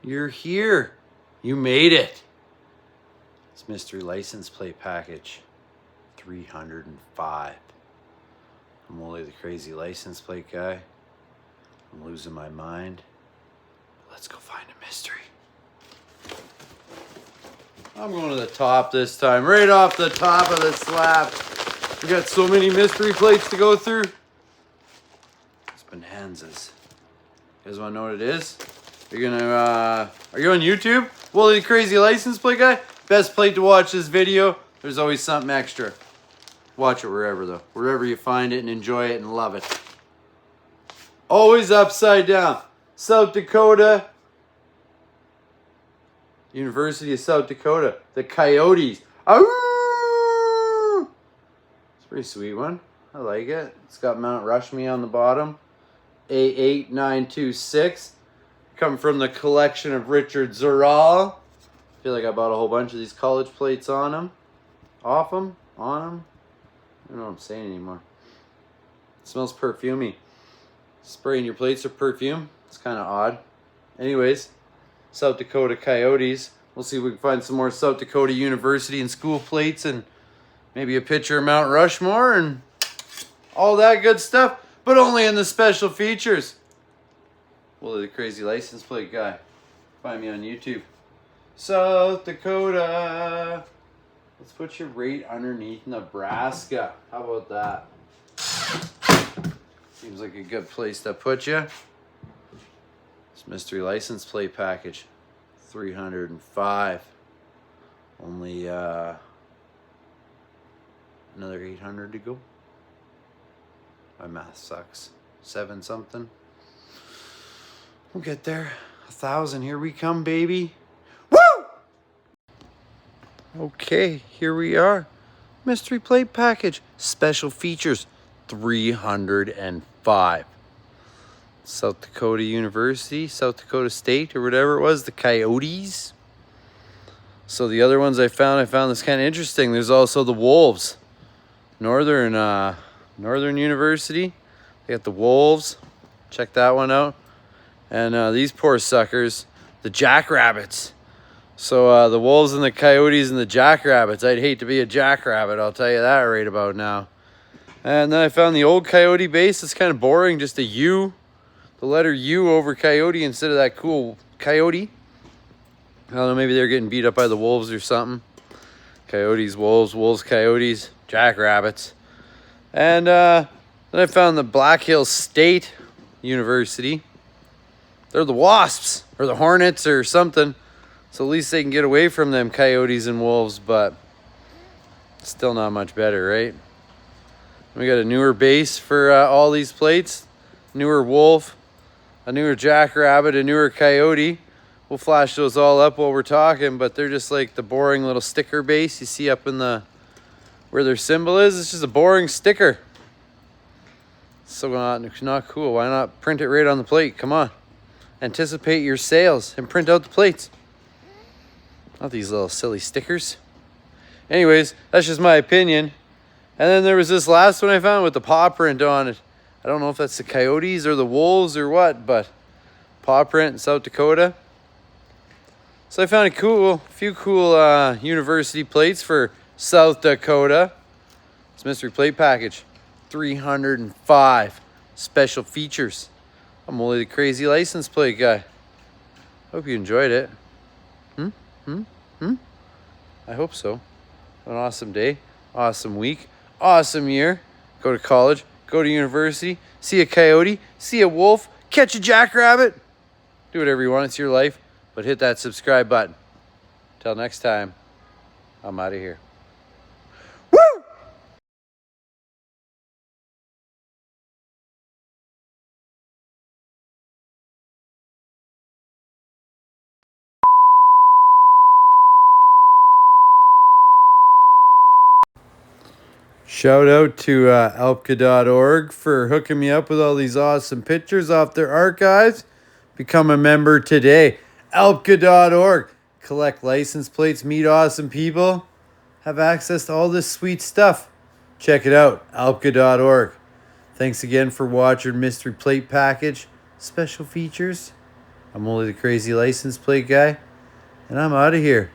You're here. You made it. It's mystery license plate package 305. I'm Wooly the crazy license plate guy. I'm losing my mind. Let's go find a mystery. I'm going to the top this time. Right off the top of the slab. We got so many mystery plates to go through. It's bonanzas. You guys want to know what it is? You're gonna, are you on YouTube? Wooly the crazy license plate guy? Best plate to watch this video. There's always something extra. Watch it wherever though. Wherever you find it and enjoy it and love it. Always upside down. South Dakota. University of South Dakota. The Coyotes. Ow! It's a pretty sweet one. I like it. It's got Mount Rushmore on the bottom. A8926. Come from the collection of Richard Zural. I feel like I bought a whole bunch of these college plates on them. Off them. On them. I don't know what I'm saying anymore. It smells perfumey. Spraying your plates with perfume. It's kind of odd. Anyways, South Dakota Coyotes. We'll see if we can find some more South Dakota University and school plates and maybe a picture of Mount Rushmore and all that good stuff, but only in the special features. Wooly the crazy license plate guy. Find me on YouTube. South Dakota. Let's put you right underneath Nebraska. How about that? Seems like a good place to put you. This mystery license plate package. 305. Only another 800 to go. My math sucks. 7 something. We'll get there. 1,000. Here we come, baby. Woo! Okay, here we are. Mystery plate package. Special features. 305. South Dakota University, South Dakota State, or whatever it was, the Coyotes. So the other ones I found this kind of interesting. There's also the Wolves. Northern University. They got the Wolves. Check that one out. And these poor suckers, the Jackrabbits. So the Wolves and the Coyotes and the Jackrabbits. I'd hate to be a Jackrabbit, I'll tell you that right about now. And then I found the old Coyote base. It's kind of boring, just a U. The letter U over Coyote instead of that cool Coyote. I don't know, maybe they're getting beat up by the Wolves or something. Coyotes, Wolves, Wolves, Coyotes, Jackrabbits. And then I found the Black Hills State University. They're the Wasps or the Hornets or something. So at least they can get away from them Coyotes and Wolves, but still not much better, right? We got a newer base for all these plates. Newer Wolf, a newer Jackrabbit, a newer Coyote. We'll flash those all up while we're talking, but they're just like the boring little sticker base you see up in the where their symbol is. It's just a boring sticker. So not cool. Why not print it right on the plate? Come on. Anticipate your sales and print out the plates. Not these little silly stickers. Anyways, that's just my opinion. And then there was this last one I found with the paw print on it. I don't know if that's the Coyotes or the Wolves or what, but paw print in South Dakota. So I found a few cool university plates for South Dakota. It's mystery plate package. 305 special features. I'm Wooly the crazy license plate guy. Hope you enjoyed it. I hope so. An awesome day, awesome week, awesome year. Go to college, go to university, see a coyote, see a wolf, catch a jackrabbit. Do whatever you want, it's your life, but hit that subscribe button. Till next time, I'm out of here. Woo! Shout out to Alpka.org for hooking me up with all these awesome pictures off their archives. Become a member today. Alpka.org. Collect license plates, meet awesome people, have access to all this sweet stuff. Check it out. Alpka.org. Thanks again for watching Mystery Plate Package. Special features I'm only the crazy license plate guy, and I'm out of here.